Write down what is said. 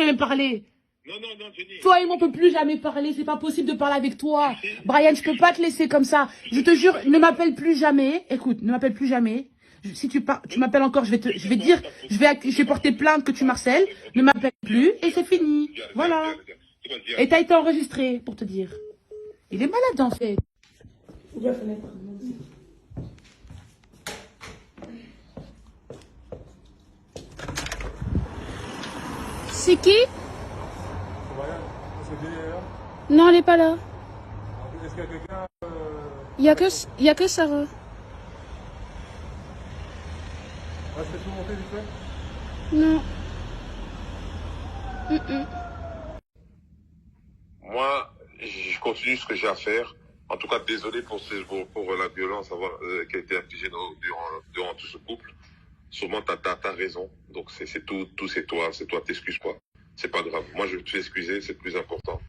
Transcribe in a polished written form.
jamais parler. Non, Jenny. Toi et moi, on peut plus jamais parler. C'est pas possible de parler avec toi. Brian, je peux pas te laisser comme ça. Je te jure, ne m'appelle plus jamais. Écoute, ne m'appelle plus jamais. Si tu m'appelles encore, je vais porter plainte que tu marcelles. Ne m'appelle plus et c'est fini. Voilà. Et t'as été enregistré, pour te dire. Il est malade, en fait. Ouvre la fenêtre. C'est qui? Non, elle n'est pas là. Est-ce qu'il y a quelqu'un Il y a que Sarah. Est-ce que tu peux monter vite fait? Non. Moi, je continue ce que j'ai à faire. En tout cas, désolé pour la violence qui a été infligée durant tout ce couple. Sûrement, t'as raison. Donc, c'est tout, c'est toi, t'excuses pas. C'est pas grave. Moi, je vais t'excuser, c'est le plus important.